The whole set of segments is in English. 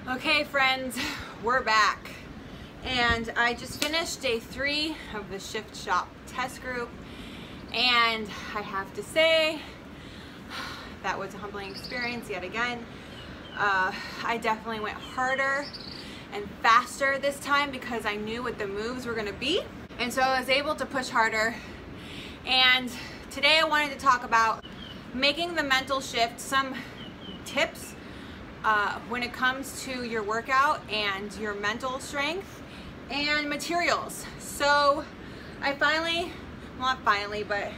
Okay friends, we're back. And I just finished day 3 of the Shift Shop test group. And I have to say, that was a humbling experience yet again. I definitely went harder and faster this time because I knew what the moves were gonna be. And so I was able to push harder. And today I wanted to talk about making the mental shift, some tips when it comes to your workout and your mental strength and materials. So I finally, well not finally, but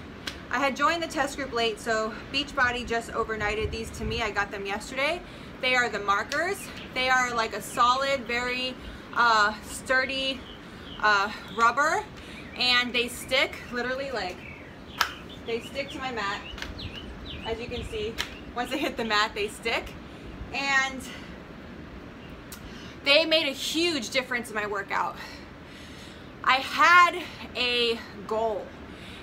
I had joined the test group late, so Beachbody just overnighted these to me. I got them yesterday. They are the markers. They are like a solid, very sturdy rubber, and they stick, literally like, they stick to my mat. As you can see, once they hit the mat, they stick. And they made a huge difference in my workout. I had a goal,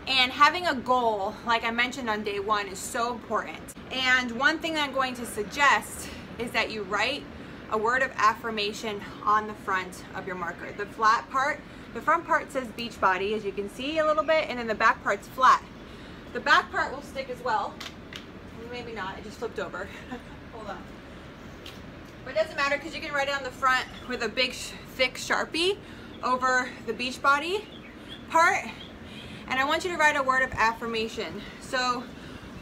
and having a goal, like I mentioned on day 1, is so important. And one thing that I'm going to suggest is that you write a word of affirmation on the front of your marker. The flat part, the front part says Beachbody, as you can see a little bit, and then the back part's flat. The back part will stick as well. Maybe not, it just flipped over. Hold on. But it doesn't matter because you can write it on the front with a big thick Sharpie over the Beachbody part. And I want you to write a word of affirmation. So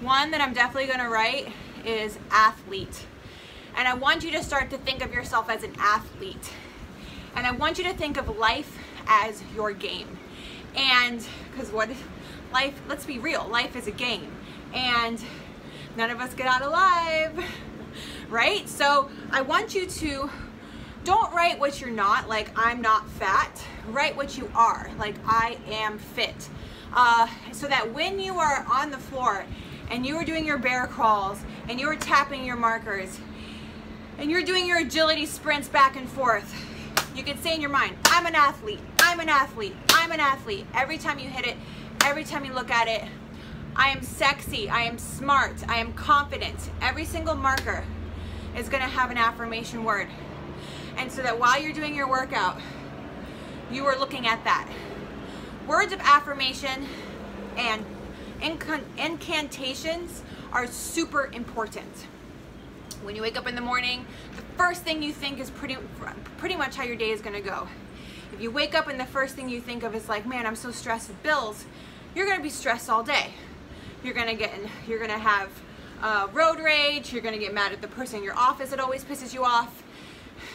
one that I'm definitely going to write is athlete. And I want you to start to think of yourself as an athlete. And I want you to think of life as your game. And because life, let's be real, life is a game. And none of us get out alive. Right? So I want you to, don't write what you're not, like I'm not fat. Write what you are, like I am fit. So that when you are on the floor and you are doing your bear crawls and you are tapping your markers and you're doing your agility sprints back and forth, you can say in your mind, I'm an athlete, I'm an athlete, I'm an athlete. Every time you hit it, every time you look at it, I am sexy, I am smart, I am confident. Every single marker is going to have an affirmation word. And so that while you're doing your workout, you are looking at that. Words of affirmation and incantations are super important. When you wake up in the morning, the first thing you think is pretty much how your day is going to go. If you wake up and the first thing you think of is like, man, I'm so stressed with bills, you're going to be stressed all day. You're going to have road rage, you're gonna get mad at the person in your office that always pisses you off.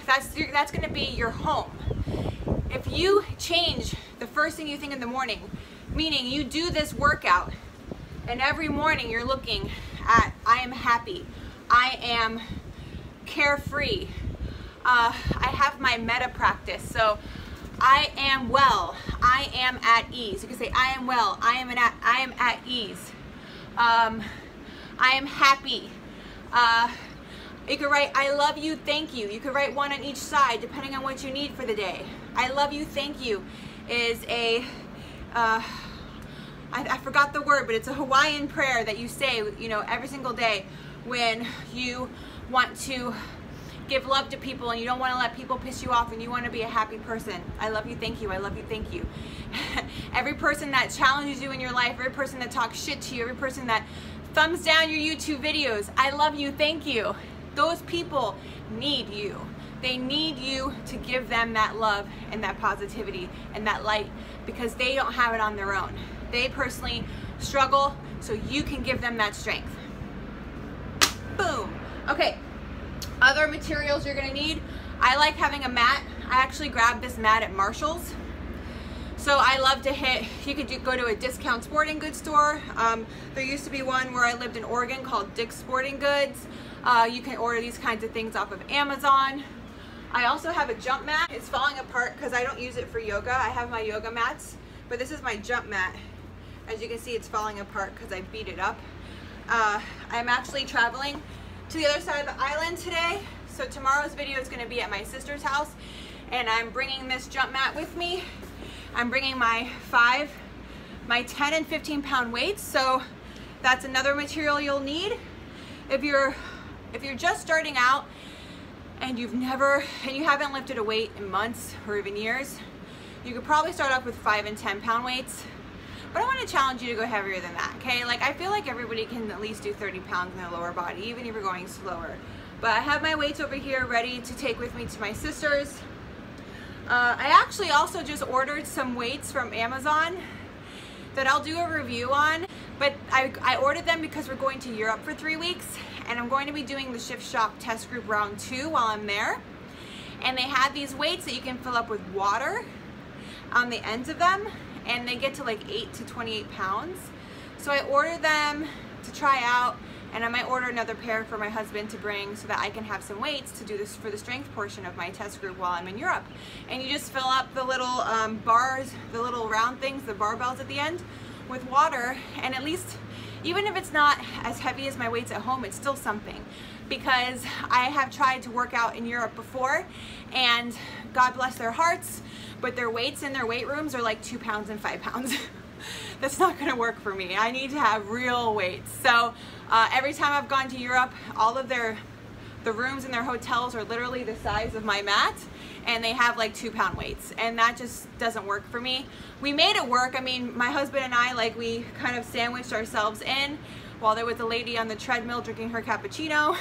That's gonna be your home. If you change the first thing you think in the morning, meaning you do this workout, and every morning you're looking at, I am happy, I am carefree, I have my meta practice, so I am well, I am at ease. You can say, I am well, I am at ease. I am happy. You could write, I love you, thank you. You could write one on each side, depending on what you need for the day. I love you, thank you is a, I forgot the word, but it's a Hawaiian prayer that you say, you know, every single day when you want to give love to people and you don't want to let people piss you off and you want to be a happy person. I love you, thank you. I love you, thank you. Every person that challenges you in your life, every person that talks shit to you, every person that thumbs down your YouTube videos, I love you, thank you. Those people need you. They need you to give them that love and that positivity and that light because they don't have it on their own. They personally struggle, so you can give them that strength. Boom. Okay, other materials you're gonna need. I like having a mat. I actually grabbed this mat at Marshall's. So I love to hit, you could go to a discount sporting goods store. There used to be one where I lived in Oregon called Dick's Sporting Goods. You can order these kinds of things off of Amazon. I also have a jump mat. It's falling apart because I don't use it for yoga. I have my yoga mats, but this is my jump mat. As you can see, it's falling apart because I beat it up. I'm actually traveling to the other side of the island today. So tomorrow's video is gonna be at my sister's house, and I'm bringing this jump mat with me. I'm bringing my 10 and 15 pound weights, so that's another material you'll need. If you're just starting out and you haven't lifted a weight in months or even years, you could probably start off with 5 and 10 pound weights. But I want to challenge you to go heavier than that, okay? Like, I feel like everybody can at least do 30 pounds in their lower body, even if you're going slower. But I have my weights over here ready to take with me to my sister's. I actually also just ordered some weights from Amazon that I'll do a review on. But I ordered them because we're going to Europe for 3 weeks, and I'm going to be doing the Shift Shop test group round 2 while I'm there. And they have these weights that you can fill up with water on the ends of them, and they get to like 8 to 28 pounds. So I ordered them to try out, and I might order another pair for my husband to bring so that I can have some weights to do this for the strength portion of my test group while I'm in Europe. And you just fill up the little bars, the little round things, the barbells at the end, with water, and at least, even if it's not as heavy as my weights at home, it's still something. Because I have tried to work out in Europe before, and God bless their hearts, but their weights in their weight rooms are like 2 pounds and 5 pounds. That's not gonna work for me. I need to have real weights. So every time I've gone to Europe, all of the rooms in their hotels are literally the size of my mat, and they have like 2 pound weights, and that just doesn't work for me. We made it work. I mean, my husband and I, like, we kind of sandwiched ourselves in while there was a lady on the treadmill drinking her cappuccino.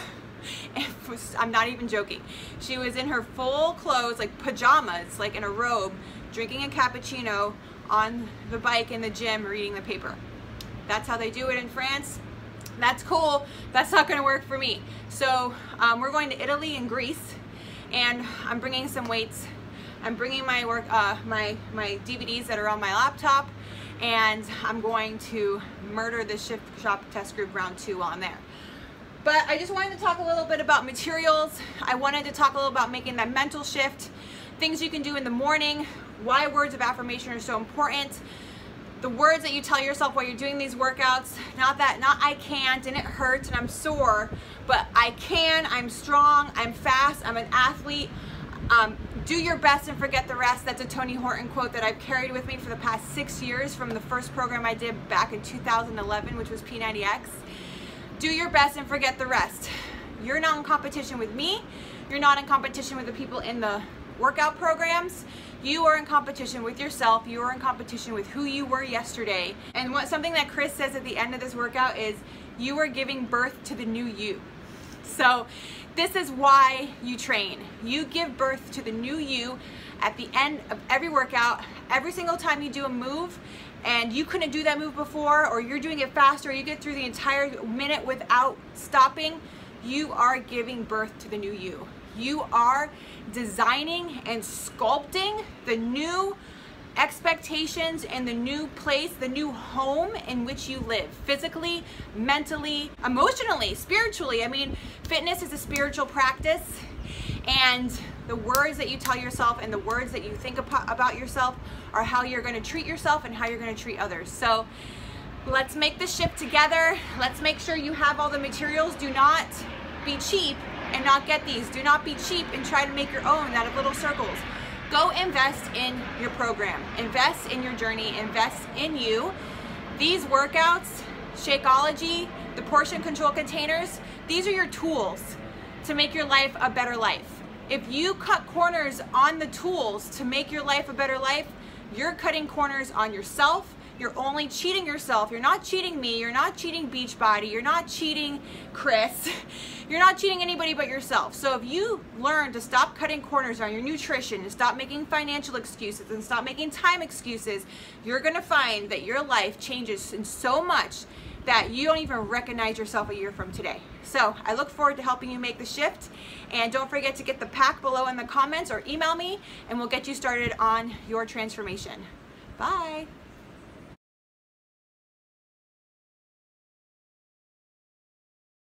I'm not even joking. She was in her full clothes, like pajamas, like in a robe, drinking a cappuccino on the bike in the gym, reading the paper. That's how they do it in France. That's cool. That's not going to work for me. So we're going to Italy and Greece, and I'm bringing some weights. I'm bringing my my DVDs that are on my laptop, and I'm going to murder the Shift Shop test group round 2 while I'm there. But I just wanted to talk a little bit about materials. I wanted to talk a little about making that mental shift, things you can do in the morning, why words of affirmation are so important, the words that you tell yourself while you're doing these workouts, not I can't and it hurts and I'm sore, but I can, I'm strong, I'm fast, I'm an athlete. Do your best and forget the rest. That's a Tony Horton quote that I've carried with me for the past 6 years from the first program I did back in 2011, which was P90X. Do your best and forget the rest. You're not in competition with me. You're not in competition with the people in the workout programs. You are in competition with yourself. You are in competition with who you were yesterday. And something that Chris says at the end of this workout is, you are giving birth to the new you. So this is why you train. You give birth to the new you at the end of every workout, every single time you do a move, and you couldn't do that move before, or you're doing it faster, or you get through the entire minute without stopping, you are giving birth to the new you. You are designing and sculpting the new expectations and the new place, the new home in which you live, physically, mentally, emotionally, spiritually. I mean, fitness is a spiritual practice, and the words that you tell yourself and the words that you think about yourself are how you're going to treat yourself and how you're going to treat others. So let's make the shift together. Let's make sure you have all the materials. Do not be cheap and not get these. Do not be cheap and try to make your own out of little circles. Go invest in your program. Invest in your journey. Invest in you. These workouts, Shakeology, the portion control containers, these are your tools to make your life a better life. If you cut corners on the tools to make your life a better life, you're cutting corners on yourself. You're only cheating yourself. You're not cheating me. You're not cheating Beachbody. You're not cheating Chris. You're not cheating anybody but yourself. So if you learn to stop cutting corners on your nutrition and stop making financial excuses and stop making time excuses, you're going to find that your life changes in so much that you don't even recognize yourself a year from today. So I look forward to helping you make the shift. And don't forget to get the pack below in the comments or email me, and we'll get you started on your transformation. Bye.